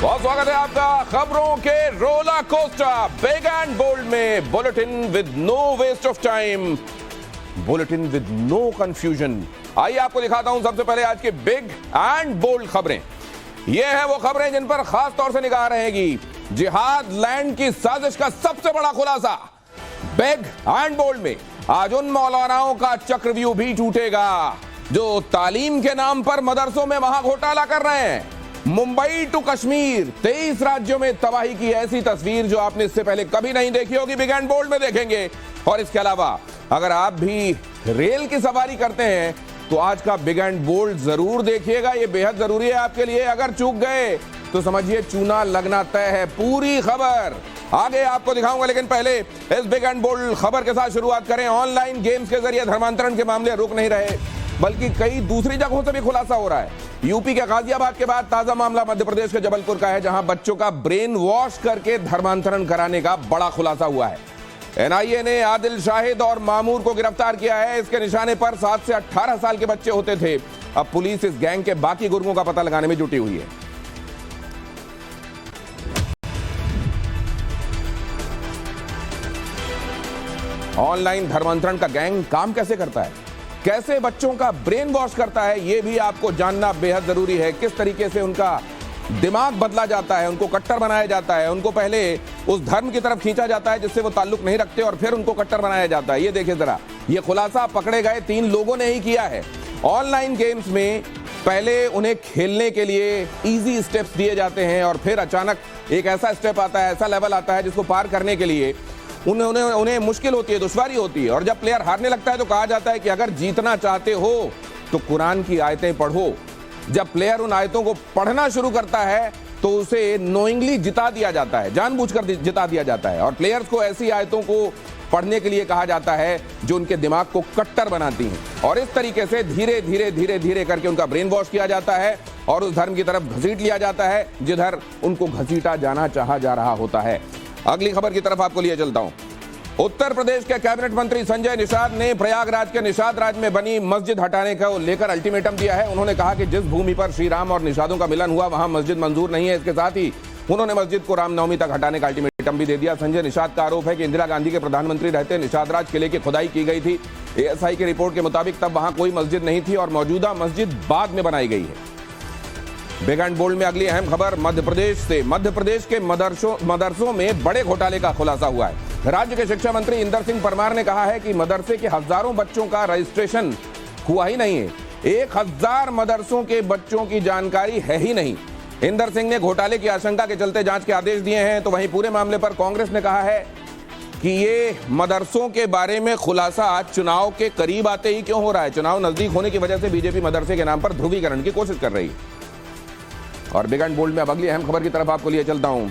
बहुत स्वागत है आपका खबरों के roller coaster big and bold में। Bulletin with no waste of time, bulletin with no confusion. आइए आपको दिखाता हूं सबसे पहले आज की बिग एंड बोल्ड खबरें। ये है वो खबरें जिन पर खास तौर से निगाह रहेगी। जिहाद लैंड की साजिश का सबसे बड़ा खुलासा बिग एंड बोल्ड में। आज उन मौलानाओं का चक्रव्यूह भी टूटेगा जो तालीम के नाम पर मदरसों में महा घोटाला कर रहे हैं। मुंबई टू कश्मीर 23 राज्यों में तबाही की ऐसी तस्वीर जो आपने इससे पहले कभी नहीं देखी होगी, बिग एंड बोल्ड में देखेंगे। और इसके अलावा अगर आप भी रेल की सवारी करते हैं तो आज का बिग एंड बोल्ड जरूर देखिएगा, ये बेहद जरूरी है आपके लिए। अगर चूक गए तो समझिए चूना लगना तय है। पूरी खबर आगे आपको दिखाऊंगा, लेकिन पहले इस बिग एंड बोल्ड खबर के साथ शुरुआत करें। ऑनलाइन गेम्स के जरिए धर्मांतरण के मामले रुक नहीं रहे, बल्कि कई दूसरी जगहों से भी खुलासा हो रहा है। यूपी के गाजियाबाद के बाद ताजा मामला मध्य प्रदेश के जबलपुर का है, जहां बच्चों का ब्रेन वॉश करके धर्मांतरण कराने का बड़ा खुलासा हुआ है। एनआईए ने आदिल शाहिद और मामूर को गिरफ्तार किया है। इसके निशाने पर 7 से 18 साल के बच्चे होते थे। अब पुलिस इस गैंग के बाकी गुर्गों का पता लगाने में जुटी हुई है। ऑनलाइन धर्मांतरण का गैंग काम कैसे करता है, कैसे बच्चों का ब्रेन वॉश करता है, यह भी आपको जानना बेहद जरूरी है। किस तरीके से उनका दिमाग बदला जाता है, उनको कट्टर बनाया जाता है, उनको पहले उस धर्म की तरफ खींचा जाता है जिससे वो ताल्लुक नहीं रखते और फिर उनको कट्टर बनाया जाता है। ये देखिए जरा, ये खुलासा पकड़े गए 3 लोगों ने ही किया है। ऑनलाइन गेम्स में पहले उन्हें खेलने के लिए इजी स्टेप्स दिए जाते हैं और फिर अचानक एक ऐसा स्टेप आता है, ऐसा लेवल आता है जिसको पार करने के लिए उन्हें मुश्किल होती है, दुश्वारी होती है। और जब प्लेयर हारने लगता है तो कहा जाता है कि अगर जीतना चाहते हो तो कुरान की आयतें पढ़ो। जब प्लेयर उन आयतों को पढ़ना शुरू करता है तो उसे नोइंगली जिता दिया जाता है, जानबूझकर जिता दिया जाता है। और प्लेयर्स को ऐसी आयतों को पढ़ने के लिए कहा जाता है जो उनके दिमाग को कट्टर बनाती हैं। और इस तरीके से धीरे धीरे धीरे धीरे करके उनका ब्रेन वॉश किया जाता है और उस धर्म की तरफ घसीट लिया जाता है जिधर उनको घसीटा जाना चाहा जा रहा होता है। अगली खबर की तरफ आपको लिए चलता हूं। उत्तर प्रदेश के कैबिनेट मंत्री संजय निषाद ने प्रयागराज के निषाद राज में बनी मस्जिद हटाने को लेकर अल्टीमेटम दिया है। उन्होंने कहा कि जिस भूमि पर श्री राम और निषादों का मिलन हुआ वहां मस्जिद मंजूर नहीं है। इसके साथ ही उन्होंने मस्जिद को रामनवमी तक हटाने का अल्टीमेटम भी दे दिया। संजय निषाद का आरोप है कि इंदिरा गांधी के प्रधानमंत्री रहते निषाद राज किले की खुदाई की गई थी। एएसआई की रिपोर्ट के मुताबिक तब वहां कोई मस्जिद नहीं थी और मौजूदा मस्जिद बाद में बनाई गई है। बिग एंड बोल्ड में अगली अहम खबर मध्य प्रदेश से। मध्य प्रदेश के मदरसों में बड़े घोटाले का खुलासा हुआ है। राज्य के शिक्षा मंत्री इंदर सिंह परमार ने कहा है कि मदरसे के हजारों बच्चों का रजिस्ट्रेशन हुआ ही नहीं है। 1000 मदरसों के बच्चों की जानकारी है ही नहीं। इंदर सिंह ने घोटाले की आशंका के चलते जांच के आदेश दिए हैं। तो वहीं पूरे मामले पर कांग्रेस ने कहा है कि ये मदरसों के बारे में खुलासा आज चुनाव के करीब आते ही क्यों हो रहा है। चुनाव नजदीक होने की वजह से बीजेपी मदरसे के नाम पर ध्रुवीकरण की कोशिश कर रही है। और बिग एंड बोल्ड में अब अगली अहम खबर की तरफ आपको लिए चलता हूं।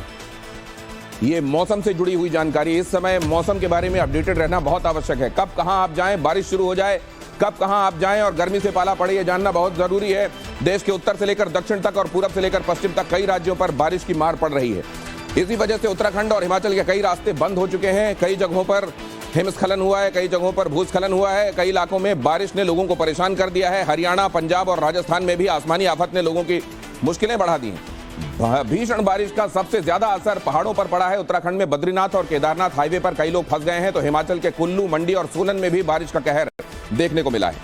ये मौसम से जुड़ी हुई जानकारी। इस समय मौसम के बारे में अपडेटेड रहना बहुत आवश्यक है। कब कहां आप जाएं, बारिश शुरू हो जाए, कब कहां आप जाएं और गर्मी से पाला पड़े, ये जानना बहुत जरूरी है। देश के उत्तर से लेकर दक्षिण तक और पूरब से लेकर पश्चिम तक कई राज्यों पर बारिश की मार पड़ रही है। इसी वजह से उत्तराखंड और हिमाचल के कई रास्ते बंद हो चुके हैं। कई जगहों पर हिमस्खलन हुआ है, कई जगहों पर भूस्खलन हुआ है। कई इलाकों में बारिश ने लोगों को परेशान कर दिया है। हरियाणा, पंजाब और राजस्थान में भी आसमानी आफत ने लोगों की मुश्किलें बढ़ा दी हैं। भीषण बारिश का सबसे ज्यादा असर पहाड़ों पर पड़ा है। उत्तराखंड में बद्रीनाथ और केदारनाथ हाईवे पर कई लोग फंस गए हैं। तो हिमाचल के कुल्लू, मंडी और सोलन में भी बारिश का कहर देखने को मिला है।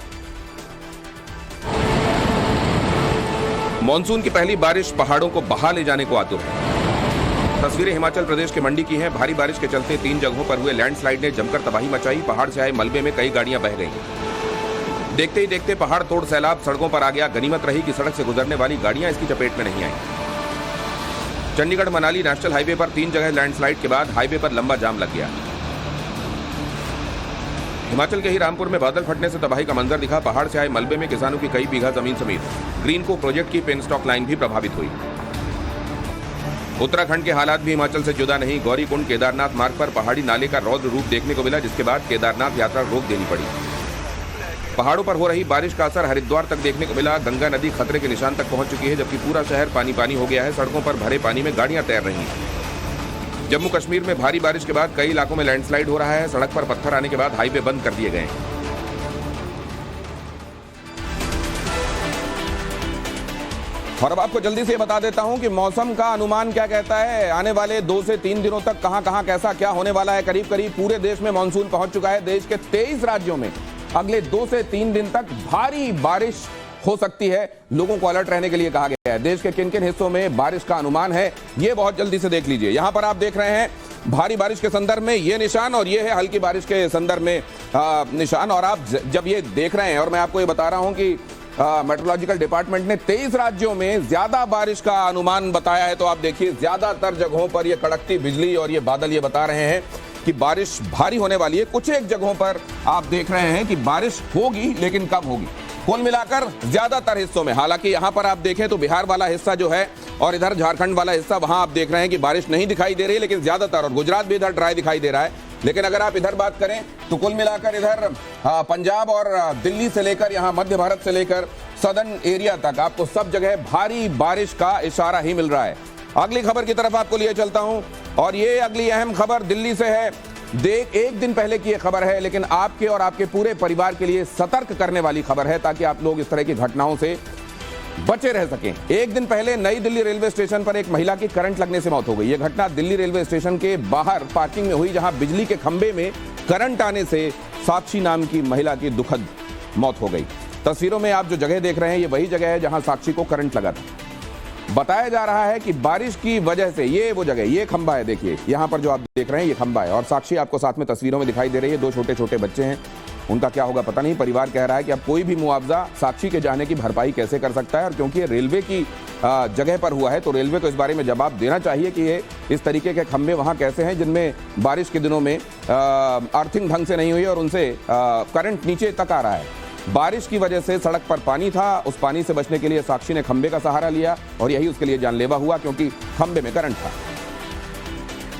मॉनसून की पहली बारिश पहाड़ों को बहा ले जाने को आतुर है। तस्वीरें हिमाचल प्रदेश के मंडी की हैं। भारी बारिश के चलते 3 जगहों पर हुए लैंडस्लाइड ने जमकर तबाही मचाई। पहाड़ से आए मलबे में कई गाड़ियां बह गईं। देखते ही देखते पहाड़ तोड़ सैलाब सड़कों पर आ गया। गनीमत रही कि सड़क से गुजरने वाली गाड़ियां इसकी चपेट में नहीं आई। चंडीगढ़ मनाली नेशनल हाईवे पर 3 जगह लैंडस्लाइड के बाद हाईवे पर लंबा जाम लग गया। हिमाचल के ही रामपुर में बादल फटने से तबाही का मंजर दिखा। पहाड़ से आए मलबे में किसानों की कई बीघा जमीन समेत ग्रीनको प्रोजेक्ट की पेनस्टॉक लाइन भी प्रभावित हुई। उत्तराखंड के हालात भी हिमाचल से जुदा नहीं। गौरीकुंड केदारनाथ मार्ग पर पहाड़ी नाले का रौद्र रूप देखने को मिला, जिसके बाद केदारनाथ यात्रा रोक देनी पड़ी। पहाड़ों पर हो रही बारिश का असर हरिद्वार तक देखने को मिला। गंगा नदी खतरे के निशान तक पहुंच चुकी है, जबकि पूरा शहर पानी पानी हो गया है। सड़कों पर भरे पानी में गाड़ियां तैर रही हैं। जम्मू कश्मीर में भारी बारिश के बाद कई इलाकों में लैंडस्लाइड हो रहा है। सड़क पर पत्थर आने के बाद हाईवे बंद कर दिए गए हैं। और अब आपको जल्दी से बता देता हूं कि मौसम का अनुमान क्या कहता है। आने वाले 2 से 3 दिनों तक कहां कैसा क्या होने वाला है। करीब करीब पूरे देश में मानसून पहुंच चुका है। देश के 23 राज्यों में अगले 2 से 3 दिन तक भारी बारिश हो सकती है। लोगों को अलर्ट रहने के लिए कहा गया है। देश के किन किन हिस्सों में बारिश का अनुमान है, ये बहुत जल्दी से देख लीजिए। यहां पर आप देख रहे हैं भारी बारिश के संदर्भ में ये निशान, और ये है हल्की बारिश के संदर्भ में निशान। और आप जब ये देख रहे हैं, और मैं आपको ये बता रहा हूं कि मेट्रोलॉजिकल डिपार्टमेंट ने 23 राज्यों में ज्यादा बारिश का अनुमान बताया है। तो आप देखिए ज्यादातर जगहों पर ये कड़कती बिजली और ये बादल ये बता रहे हैं कि बारिश भारी होने वाली है। कुछ एक जगहों पर आप देख रहे हैं कि बारिश होगी, लेकिन कब होगी। कुल मिलाकर ज्यादातर हिस्सों में, हालांकि यहां पर आप देखें तो बिहार वाला हिस्सा जो है और इधर झारखंड वाला हिस्सा, वहां आप देख रहे हैं कि बारिश नहीं दिखाई दे रही है, लेकिन ज्यादातर, और गुजरात भी इधर ड्राई दिखाई दे रहा है। लेकिन अगर आप इधर बात करें तो कुल मिलाकर इधर पंजाब और दिल्ली से लेकर यहां मध्य भारत से लेकर सदर्न एरिया तक आपको सब जगह भारी बारिश का इशारा ही मिल रहा है। अगली खबर की तरफ आपको लिए चलता हूं, और ये अगली अहम खबर दिल्ली से है। एक दिन पहले की ये खबर है, लेकिन आपके और आपके पूरे परिवार के लिए सतर्क करने वाली खबर है, ताकि आप लोग इस तरह की घटनाओं से बचे रह सकें। एक दिन पहले नई दिल्ली रेलवे स्टेशन पर एक महिला की करंट लगने से मौत हो गई। यह घटना दिल्ली रेलवे स्टेशन के बाहर पार्किंग में हुई, जहां बिजली के खंभे में करंट आने से साक्षी नाम की महिला की दुखद मौत हो गई। तस्वीरों में आप जो जगह देख रहे हैं, ये वही जगह है जहां साक्षी को करंट लगा था। बताया जा रहा है कि बारिश की वजह से, ये वो जगह, ये खंभा है, देखिए यहां पर जो आप देख रहे हैं ये खंभा है, और साक्षी आपको साथ में तस्वीरों में दिखाई दे रही है। 2 छोटे छोटे बच्चे हैं, उनका क्या होगा पता नहीं। परिवार कह रहा है कि अब कोई भी मुआवजा साक्षी के जाने की भरपाई कैसे कर सकता है, और क्योंकि ये रेलवे की जगह पर हुआ है तो रेलवे को इस बारे में जवाब देना चाहिए कि ये इस तरीके के खंभे वहां कैसे हैं जिनमें बारिश के दिनों में अर्थिंग ढंग से नहीं हुई और उनसे करंट नीचे तक आ रहा है। बारिश की वजह से सड़क पर पानी था, उस पानी से बचने के लिए साक्षी ने खंभे का सहारा लिया, और यही उसके लिए जानलेवा हुआ, क्योंकि खंभे में करंट था।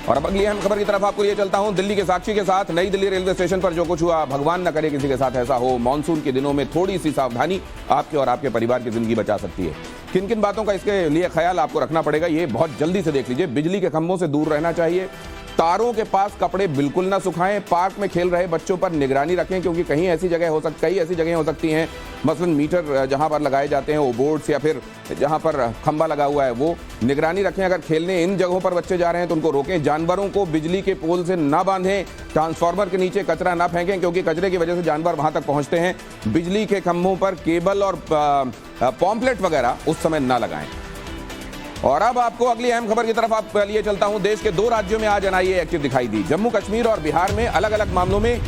और अब अगली अहम खबर की तरफ आपको लिए चलता हूं। दिल्ली के साक्षी के साथ नई दिल्ली रेलवे स्टेशन पर जो कुछ हुआ, भगवान न करे किसी के साथ ऐसा हो। मानसून के दिनों में थोड़ी सी सावधानी आपके और आपके परिवार की जिंदगी बचा सकती है। किन किन बातों का इसके लिए ख्याल आपको रखना पड़ेगा, ये बहुत जल्दी से देख लीजिए। बिजली के खंभों से दूर रहना चाहिए। तारों के पास कपड़े बिल्कुल ना सुखाएं। पार्क में खेल रहे बच्चों पर निगरानी रखें, क्योंकि कई ऐसी जगह हो सकती हैं, मसलन मीटर जहां पर लगाए जाते हैं वो बोर्ड्स, या फिर जहां पर खंभा लगा हुआ है, वो निगरानी रखें। अगर खेलने इन जगहों पर बच्चे जा रहे हैं तो उनको रोकें। जानवरों को बिजली के पोल से ना बांधें। ट्रांसफार्मर के नीचे कचरा ना फेंकें, क्योंकि कचरे की वजह से जानवर वहां तक पहुंचते हैं। बिजली के खंभों पर केबल और पॉम्पलेट वगैरह उस समय ना लगाएं। और अब आपको अगली अहम खबर की तरफ आप लिए चलता हूं। देश के 2 राज्यों में आज एनआईए एक्टिव दिखाई दी। जम्मू कश्मीर और बिहार में अलग अलग मामलों में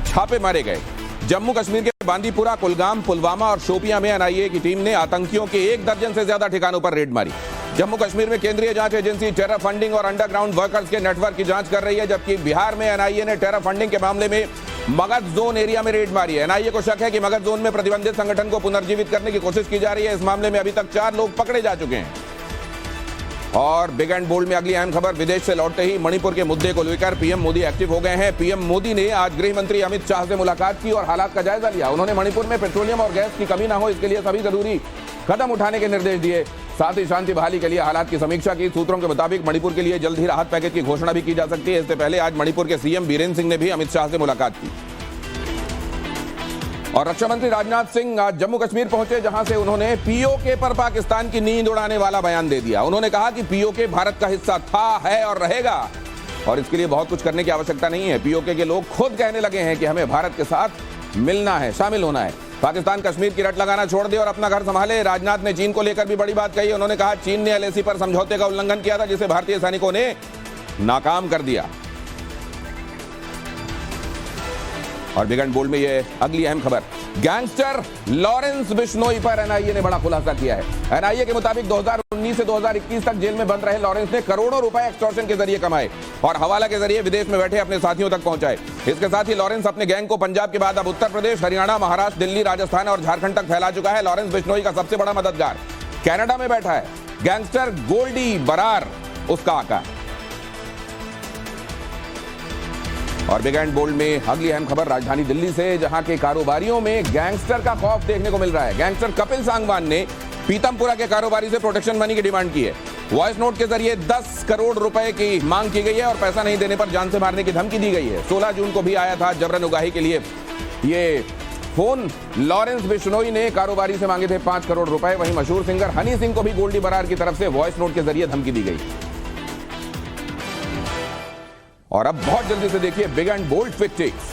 छापे मारे गए। जम्मू कश्मीर के बांदीपुरा, कुलगाम, पुलवामा और शोपियां में एनआईए की टीम ने आतंकियों के 1 दर्जन से ज्यादा ठिकानों पर रेड मारी। जम्मू कश्मीर में केंद्रीय जांच एजेंसी टेरर फंडिंग और अंडरग्राउंड वर्कर्स के नेटवर्क की जांच कर रही है, जबकि बिहार में एनआईए ने टेरर फंडिंग के मामले में मगध जोन एरिया में रेड मारी है। एनआईए को शक है कि मगध जोन में प्रतिबंधित संगठन को पुनर्जीवित करने की कोशिश की जा रही है। इस मामले में अभी तक 4 लोग पकड़े जा चुके हैं। और बिग एंड बोल्ड में अगली अहम खबर, विदेश से लौटते ही मणिपुर के मुद्दे को लेकर पीएम मोदी एक्टिव हो गए हैं। पीएम मोदी ने आज गृह मंत्री अमित शाह से मुलाकात की और हालात का जायजा लिया। उन्होंने मणिपुर में पेट्रोलियम और गैस की कमी ना हो, इसके लिए सभी जरूरी कदम उठाने के निर्देश दिए। साथ ही शांति बहाली के लिए हालात की समीक्षा की। सूत्रों के मुताबिक मणिपुर के लिए जल्द ही राहत पैकेज की घोषणा भी की जा सकती है। इससे पहले आज मणिपुर के सीएम बीरेन सिंह ने भी अमित शाह से मुलाकात की। और रक्षा मंत्री राजनाथ सिंह आज जम्मू कश्मीर पहुंचे, जहां से उन्होंने पीओके पर पाकिस्तान की नींद उड़ाने वाला बयान दे दिया। उन्होंने कहा कि पीओके भारत का हिस्सा था, है और रहेगा, और इसके लिए बहुत कुछ करने की आवश्यकता नहीं है। पीओके के लोग खुद कहने लगे हैं कि हमें भारत के साथ मिलना है, शामिल होना है। पाकिस्तान कश्मीर की रट लगाना छोड़ दे और अपना घर संभाले। राजनाथ ने चीन को लेकर भी बड़ी बात कही। उन्होंने कहा चीन ने एलएसी पर समझौते का उल्लंघन किया था, जिसे भारतीय सैनिकों ने नाकाम कर दिया। और बिग एंड बोल्ड में ये अगली अहम खबर, गैंगस्टर लॉरेंस बिश्नोई पर एनआईए ने बड़ा खुलासा किया है। एनआईए के मुताबिक 2019 से 2021 तक जेल में बंद रहे लॉरेंस ने करोड़ों रुपए एक्सटॉर्शन के जरिए कमाए और हवाला के जरिए विदेश में बैठे अपने साथियों तक पहुंचाए। इसके साथ ही लॉरेंस अपने गैंग को पंजाब के बाद अब उत्तर प्रदेश, हरियाणा, महाराष्ट्र, दिल्ली, राजस्थान और झारखंड तक फैला चुका है। लॉरेंस बिश्नोई का सबसे बड़ा मददगार कनाडा में बैठा है। गैंगस्टर गोल्डी बरार उसका आका। और बिग एंड बोल्ड में अगली अहम खबर राजधानी दिल्ली से, जहां के कारोबारियों में गैंगस्टर का खौफ देखने को मिल रहा है। गैंगस्टर कपिल सांगवान ने पीतमपुरा के कारोबारी से प्रोटेक्शन मनी की डिमांड की है। वॉइस नोट के जरिए 10 करोड़ रुपए की मांग की गई है और पैसा नहीं देने पर जान से मारने की धमकी दी गई है। 16 जून को भी आया था जबरन उगाही के लिए ये फोन लॉरेंस बिश्नोई ने कारोबारी से मांगे थे 5 करोड़ रुपए। वहीं मशहूर सिंगर हनी सिंह को भी गोल्डी बरार की तरफ से वॉइस नोट के जरिए धमकी दी गई। और अब बहुत जल्दी से देखिए big and bold quick takes.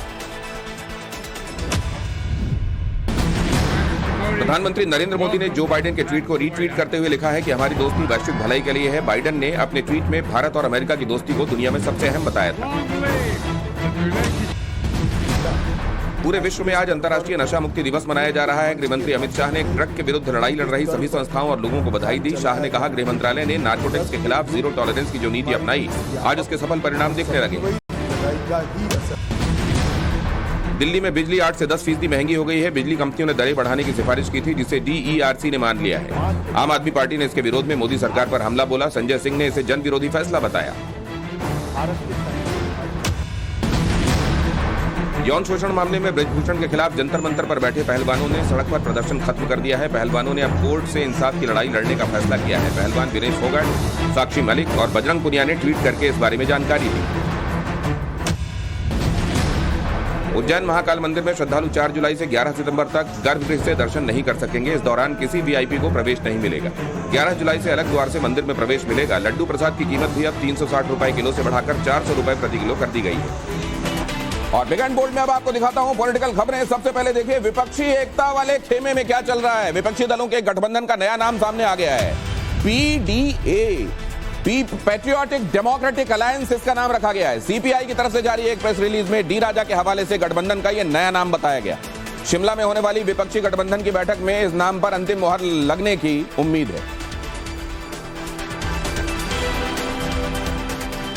प्रधानमंत्री नरेंद्र मोदी ने जो बाइडेन के ट्वीट को रीट्वीट करते हुए लिखा है कि हमारी दोस्ती वैश्विक भलाई के लिए है। बाइडेन ने अपने ट्वीट में भारत और अमेरिका की दोस्ती को दुनिया में सबसे अहम बताया था। पूरे विश्व में आज अंतर्राष्ट्रीय नशा मुक्ति दिवस मनाया जा रहा है। गृहमंत्री अमित शाह ने ड्रग के विरुद्ध लड़ाई लड़ रही सभी संस्थाओं और लोगों को बधाई दी। शाह ने कहा, गृह मंत्रालय ने नार्कोटिक्स के खिलाफ जीरो टॉलरेंस की जो नीति अपनाई, आज उसके सफल परिणाम दिखने लगे। दिल्ली में बिजली 8 से 10% महंगी हो गई है। बिजली कंपनियों ने दरें बढ़ाने की सिफारिश की थी, जिसे DERC ने मान लिया है। आम आदमी पार्टी ने इसके विरोध में मोदी सरकार पर हमला बोला। संजय सिंह ने इसे जन विरोधी फैसला बताया। यौन शोषण मामले में ब्रजभूषण के खिलाफ जंतर मंतर पर बैठे पहलवानों ने सड़क पर प्रदर्शन खत्म कर दिया है। पहलवानों ने अब कोर्ट से इंसाफ की लड़ाई लड़ने का फैसला किया है। पहलवान विनेश फोगाट, साक्षी मलिक और बजरंग पुनिया ने ट्वीट करके इस बारे में जानकारी दी। उज्जैन महाकाल मंदिर में श्रद्धालु 4 जुलाई से 11 सितंबर तक गर्भगृह से दर्शन नहीं कर सकेंगे। इस दौरान किसी VIP को प्रवेश नहीं मिलेगा। 11 जुलाई से अलग द्वार से मंदिर में प्रवेश मिलेगा। लड्डू प्रसाद की कीमत भी अब 360 रुपए किलो से बढ़ाकर 400 रुपए प्रति किलो कर दी गई है। और बिग एंड बोल्ड में अब आपको दिखाता हूं पॉलिटिकल खबरें। सबसे पहले देखिए विपक्षी एकता वाले खेमे में क्या चल रहा है। विपक्षी दलों के गठबंधन का नया नाम सामने आ गया है, PDA, पैट्रियोटिक डेमोक्रेटिक अलायंस इसका नाम रखा गया है। CPI की तरफ से जारी एक प्रेस रिलीज में डी राजा के हवाले से गठबंधन का यह नया नाम बताया गया। शिमला में होने वाली विपक्षी गठबंधन की बैठक में इस नाम पर अंतिम मुहर लगने की उम्मीद है।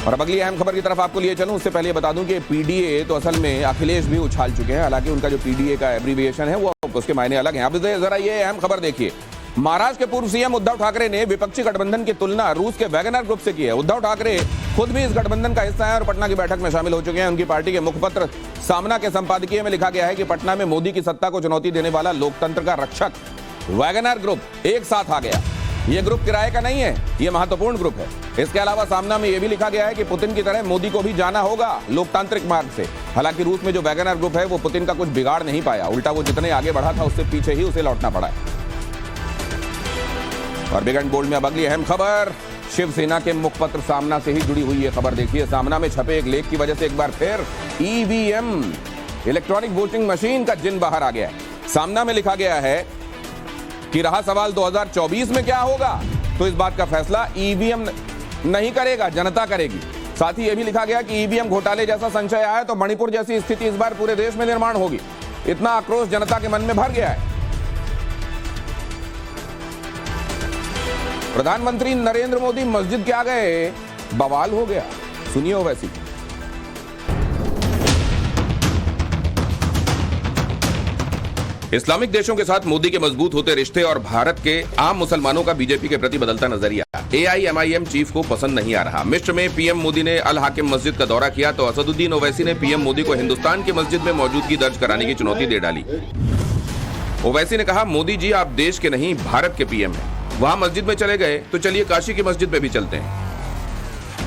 और अब अगली अहम खबर की तरफ आपको लिए चलूं, उससे पहले बता दूं कि PDA तो असल में अखिलेश भी उछाल चुके हैं। हालांकि उनका जो PDA का एब्रीविएशन है वो उसके मायने अलग हैं। अब जरा ये अहम खबर देखिए। महाराष्ट्र के पूर्व CM उद्धव ठाकरे ने विपक्षी गठबंधन की तुलना रूस के वैगनर ग्रुप से की है। उद्धव ठाकरे खुद भी इस गठबंधन का हिस्सा है और पटना की बैठक में शामिल हो चुके हैं। उनकी पार्टी के मुखपत्र सामना के संपादकीय में लिखा गया है कि पटना में मोदी की सत्ता को चुनौती देने वाला लोकतंत्र का रक्षक वैगनर ग्रुप एक साथ आ गया। यह ग्रुप किराए का नहीं है, यह महत्वपूर्ण ग्रुप है। इसके अलावा सामना में यह भी लिखा गया है कि पुतिन की तरह मोदी को भी जाना होगा लोकतांत्रिक मार्ग से। हालांकि रूस में जो वैगनर ग्रुप है वो पुतिन का कुछ बिगाड़ नहीं पाया, उल्टा वो जितने आगे बढ़ा था उससे पीछे ही उसे लौटना पड़ा है। और बिग एंड बोल्ड में अब अगली अहम खबर शिवसेना के मुखपत्र सामना से ही जुड़ी हुई है खबर देखिए। सामना में छपे एक लेख की वजह से एक बार फिर EVM इलेक्ट्रॉनिक वोटिंग मशीन का जिन बाहर आ गया है। सामना में लिखा गया है कि रहा सवाल 2024 में क्या होगा, तो इस बात का फैसला EVM नहीं करेगा, जनता करेगी। साथ ही यह भी लिखा गया कि EVM घोटाले जैसा संशय आया तो मणिपुर जैसी स्थिति इस बार पूरे देश में निर्माण होगी। इतना आक्रोश जनता के मन में भर गया है। प्रधानमंत्री नरेंद्र मोदी मस्जिद के आ गए, बवाल हो गया। सुनिए ओवैसी। इस्लामिक देशों के साथ मोदी के मजबूत होते रिश्ते और भारत के आम मुसलमानों का बीजेपी के प्रति बदलता नजरिया AIMIM चीफ को पसंद नहीं आ रहा। मिस्र में PM मोदी ने अल हाकिम मस्जिद का दौरा किया तो असदुद्दीन ओवैसी ने PM मोदी को हिंदुस्तान की मस्जिद में मौजूदगी दर्ज कराने की चुनौती दे डाली। ओवैसी ने कहा, मोदी जी आप देश के नहीं भारत के PM हैं। वहां मस्जिद में चले गए तो चलिए काशी की मस्जिद में भी चलते हैं।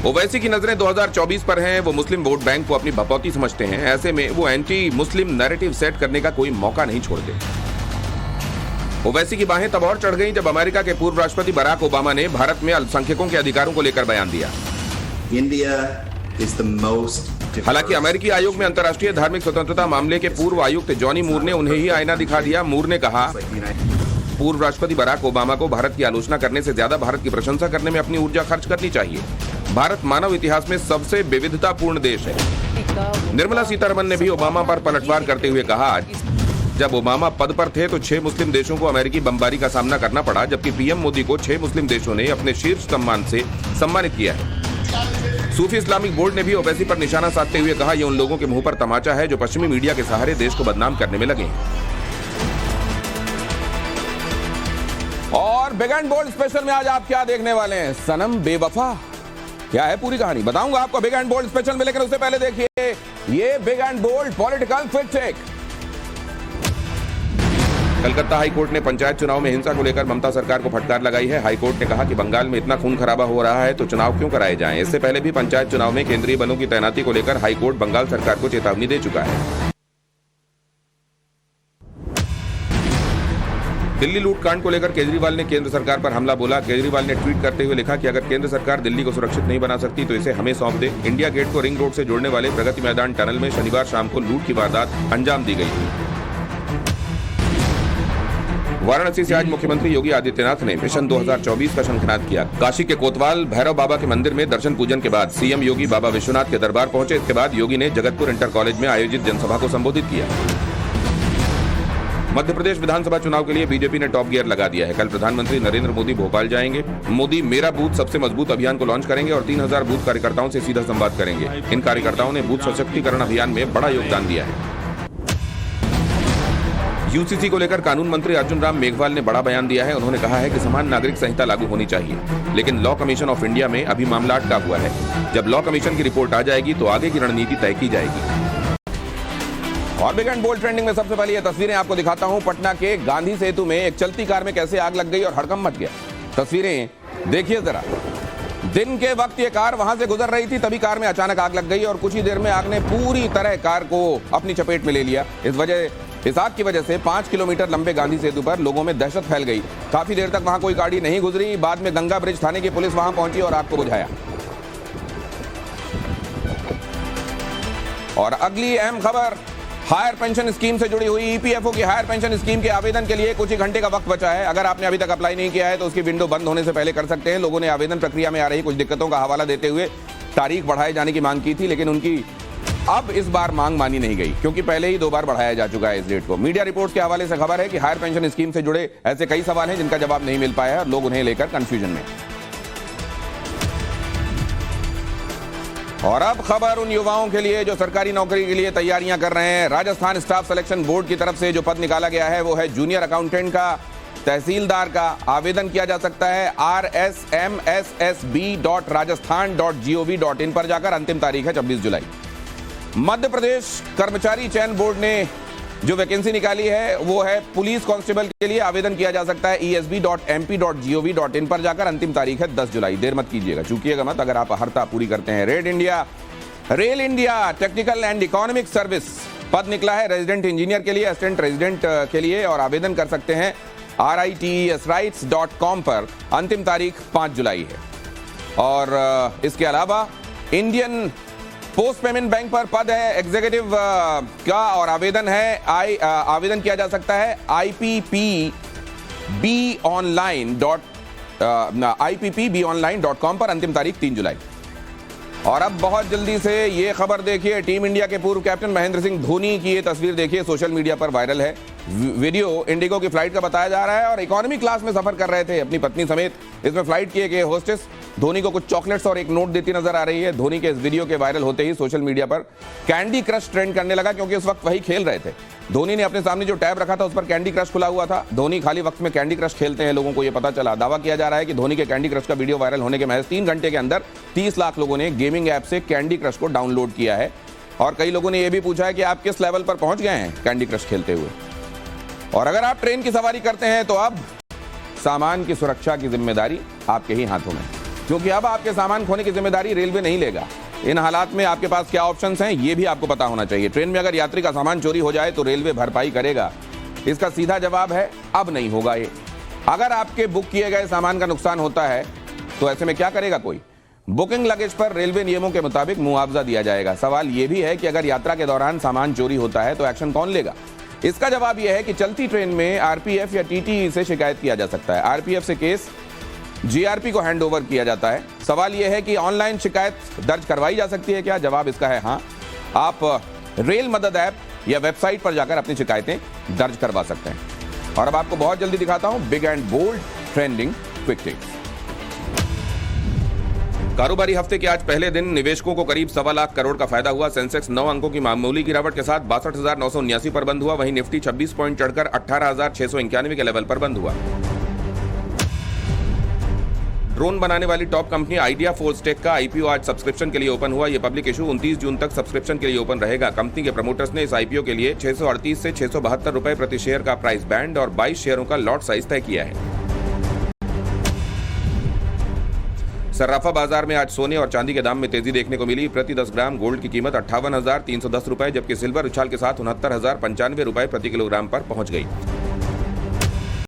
ओवैसी की नजरें 2024 पर हैं। वो मुस्लिम वोट बैंक को अपनी भपौती समझते हैं। ऐसे में वो एंटी मुस्लिम नैरेटिव सेट करने का कोई मौका नहीं छोड़ते। ओवैसी की बाहें तब और चढ़ गईं जब अमेरिका के पूर्व राष्ट्रपति बराक ओबामा ने भारत में अल्पसंख्यकों के अधिकारों को लेकर बयान दिया। हालांकि अमेरिकी आयोग में अंतर्राष्ट्रीय धार्मिक स्वतंत्रता मामले के पूर्व आयुक्त जॉनी मूर ने उन्हें ही आईना दिखा दिया। मूर ने कहा, पूर्व राष्ट्रपति बराक ओबामा को भारत की आलोचना करने से ज्यादा भारत की प्रशंसा करने में अपनी ऊर्जा खर्च करनी चाहिए। भारत मानव इतिहास में सबसे विविधतापूर्ण देश है। निर्मला सीतारमण ने भी ओबामा पर पलटवार करते हुए कहा, जब ओबामा पद पर थे तो 6 मुस्लिम देशों को अमेरिकी बमबारी का सामना करना पड़ा, जबकि PM मोदी को 6 मुस्लिम देशों ने अपने शीर्ष सम्मान से सम्मानित किया है। सूफी इस्लामिक बोर्ड ने भी ओवैसी पर निशाना साधते हुए कहा, यह उन लोगों के मुंह पर तमाचा है जो पश्चिमी मीडिया के सहारे देश को बदनाम करने में लगे। और बिग एंड बोल्ड स्पेशल में आज आप क्या देखने वाले हैं? सनम बेवफा, क्या है पूरी कहानी बताऊंगा आपको बिग एंड बोल्ड स्पेशल में। लेकिन उससे पहले देखिए ये big and bold political quick take. Calcutta high court ने पंचायत चुनाव में हिंसा को लेकर ममता सरकार को फटकार लगाई है। हाईकोर्ट ने कहा कि बंगाल में इतना खून खराबा हो रहा है तो चुनाव क्यों कराए जाएं। इससे पहले भी पंचायत चुनाव में केंद्रीय बलों की तैनाती को लेकर हाईकोर्ट बंगाल सरकार को चेतावनी दे चुका है। दिल्ली लूटकांड को लेकर केजरीवाल ने केंद्र सरकार पर हमला बोला। केजरीवाल ने ट्वीट करते हुए लिखा कि अगर केंद्र सरकार दिल्ली को सुरक्षित नहीं बना सकती तो इसे हमें सौंप दे। इंडिया गेट को रिंग रोड से जोड़ने वाले प्रगति मैदान टनल में शनिवार शाम को लूट की वारदात अंजाम दी गई थी। वाराणसी से आज मुख्यमंत्री योगी आदित्यनाथ ने मिशन 2024 का शंखनाद किया। काशी के कोतवाल भैरव बाबा के मंदिर में दर्शन पूजन के बाद सीएम योगी बाबा विश्वनाथ के दरबार पहुंचे। इसके बाद योगी ने जगतपुर इंटर कॉलेज में आयोजित जनसभा को संबोधित किया। मध्य प्रदेश विधानसभा चुनाव के लिए बीजेपी ने टॉप गियर लगा दिया है। कल प्रधानमंत्री नरेंद्र मोदी भोपाल जाएंगे। मोदी मेरा बूथ सबसे मजबूत अभियान को लॉन्च करेंगे और 3000 बूथ कार्यकर्ताओं से सीधा संवाद करेंगे। इन कार्यकर्ताओं ने बूथ सशक्तिकरण अभियान में बड़ा योगदान दिया है। यूसीसी को लेकर कानून मंत्री अर्जुन राम मेघवाल ने बड़ा बयान दिया है। उन्होंने कहा है कि समान नागरिक संहिता लागू होनी चाहिए, लेकिन लॉ कमीशन ऑफ इंडिया में अभी मामला अटका हुआ है। जब लॉ कमीशन की रिपोर्ट आ जाएगी तो आगे की रणनीति तय की जाएगी। और बिग एंड बोल्ड ट्रेंडिंग में सबसे पहले ये तस्वीरें आपको दिखाता हूं। पटना के गांधी सेतु में एक चलती कार में कैसे आग लग गई और हड़कंप मच गया। तस्वीरें देखिए जरा। दिन के वक्त ये कार वहां से गुजर रही थी, तभी कार में अचानक आग लग गई और कुछ ही देर में आग ने पूरी तरह कार को अपनी चपेट में ले लिया। इस आग की वजह से 5 किलोमीटर लंबे गांधी सेतु पर लोगों में दहशत फैल गई। काफी देर तक वहां कोई गाड़ी नहीं गुजरी। बाद में गंगा ब्रिज थाने की पुलिस वहां पहुंची और आग को बुझाया। और अगली अहम खबर हायर पेंशन स्कीम से जुड़ी हुई। ईपीएफओ की हायर पेंशन स्कीम के आवेदन के लिए कुछ ही घंटे का वक्त बचा है। अगर आपने अभी तक अप्लाई नहीं किया है तो उसकी विंडो बंद होने से पहले कर सकते हैं। लोगों ने आवेदन प्रक्रिया में आ रही कुछ दिक्कतों का हवाला देते हुए तारीख बढ़ाए जाने की मांग की थी, लेकिन उनकी अब इस बार मांग मानी नहीं गई, क्योंकि पहले ही 2 बार बढ़ाया जा चुका है इस डेट को। मीडिया रिपोर्ट्स के हवाले से खबर है कि हायर पेंशन स्कीम से जुड़े ऐसे कई सवाल हैं जिनका जवाब नहीं मिल पाया है और लोग उन्हें लेकर कंफ्यूजन में। और अब खबर उन युवाओं के लिए जो सरकारी नौकरी के लिए तैयारियां कर रहे हैं। राजस्थान स्टाफ सिलेक्शन बोर्ड की तरफ से जो पद निकाला गया है वो है जूनियर अकाउंटेंट का, तहसीलदार का। आवेदन किया जा सकता है rsmssb.rajasthan.gov.in पर जाकर। अंतिम तारीख है 26 जुलाई। मध्य प्रदेश कर्मचारी चयन बोर्ड ने जो वैकेंसी निकाली है वो है पुलिस कांस्टेबल के लिए। आवेदन किया जा सकता है esb.mp.gov.in पर जाकर। अंतिम तारीख है 10 जुलाई। देर मत कीजिएगा, चूकिएगा मत अगर आप हरता पूरी करते हैं। Rail India technical and economic service पद निकला है रेजिडेंट इंजीनियर के लिए, असिस्टेंट रेजिडेंट के लिए, और आवेदन कर सकते हैं RITESrights.com पर। अंतिम तारीख 5 जुलाई है। और इसके अलावा इंडियन पोस्ट पेमेंट बैंक पर पद है एग्जीक्यूटिव का, और आवेदन किया जा सकता है IPPBonline.com पर। अंतिम तारीख 3 जुलाई। और अब बहुत जल्दी से ये खबर देखिए। टीम इंडिया के पूर्व कैप्टन महेंद्र सिंह धोनी की ये तस्वीर देखिए, सोशल मीडिया पर वायरल है। वीडियो इंडिगो की फ्लाइट का बताया जा रहा है और इकोनॉमी क्लास में सफर कर रहे थे अपनी पत्नी समेत। इसमें फ्लाइट की एक होस्टेस धोनी को कुछ चॉकलेट्स और एक नोट देती नजर आ रही है। धोनी के इस वीडियो के वायरल होते ही सोशल मीडिया पर कैंडी क्रश ट्रेंड करने लगा, क्योंकि उस वक्त वही खेल रहे थे। धोनी ने अपने सामने जो टैब रखा था उस पर कैंडी क्रश खुला हुआ था। धोनी खाली वक्त में कैंडी क्रश खेलते हैं, लोगों को यह पता चला। दावा किया जा रहा है कि धोनी के कैंडी क्रश का वीडियो वायरल होने के महज 3 घंटे के अंदर 30 लाख लोगों ने गेमिंग ऐप से कैंडी क्रश को डाउनलोड किया है। और कई लोगों ने यह भी पूछा है कि आप किस लेवल पर पहुंच गए हैं कैंडी क्रश खेलते हुए। और अगर आप ट्रेन की सवारी करते हैं तो अब सामान की सुरक्षा की जिम्मेदारी आपके ही हाथों में, क्योंकि अब आपके सामान खोने की जिम्मेदारी रेलवे नहीं लेगा। इन हालात में आपके पास क्या ऑप्शंस हैं ये भी आपको पता होना चाहिए। ट्रेन में अगर यात्री का सामान चोरी हो जाए तो रेलवे भरपाई करेगा? इसका सीधा जवाब है अब नहीं होगा ये। अगर आपके बुक किए गए सामान का नुकसान होता है तो ऐसे में क्या करेगा कोई? बुकिंग लगेज पर रेलवे नियमों के मुताबिक मुआवजा दिया जाएगा। सवाल यह भी है कि अगर यात्रा के दौरान सामान चोरी होता है तो एक्शन कौन लेगा? इसका जवाब यह है कि चलती ट्रेन में आरपीएफ या टीटीई से शिकायत किया जा सकता है। आरपीएफ से केस जीआरपी को हैंड ओवर किया जाता है। सवाल यह है कि ऑनलाइन शिकायत दर्ज करवाई जा सकती है क्या? जवाब इसका है हाँ। आप रेल मदद ऐप या वेबसाइट पर जाकर अपनी शिकायतें दर्ज करवा सकते हैं। और अब आपको बहुत जल्दी दिखाता हूं big and bold trending quick tips. कारोबारी हफ्ते के आज पहले दिन निवेशकों को करीब 1.25 लाख करोड़ का फायदा हुआ। सेंसेक्स 9 अंकों की मामूली गिरावट के साथ 62,979 पर बंद हुआ। वहीं निफ्टी 26 पॉइंट चढ़कर 18,691 के लेवल पर बंद हुआ। ड्रोन बनाने वाली टॉप कंपनी आइडिया फोर्सटेक का आईपीओ आज सब्सक्रिप्शन के लिए ओपन हुआ। यह पब्लिक इशू 29 जून तक सब्सक्रिप्शन के लिए ओपन रहेगा। कंपनी के प्रमोटर्स ने इस आईपीओ के लिए 638 से 672 रुपए प्रति शेयर का प्राइस बैंड और 22 शेयरों का लॉट साइज तय किया है। सर्राफा बाजार में आज सोने और चांदी के दाम में तेजी देखने को मिली। प्रति 10 ग्राम गोल्ड की कीमत 58,310 रुपए, जबकि सिल्वर उछाल के साथ 69,095 रुपए प्रति किलोग्राम पर पहुंच गई।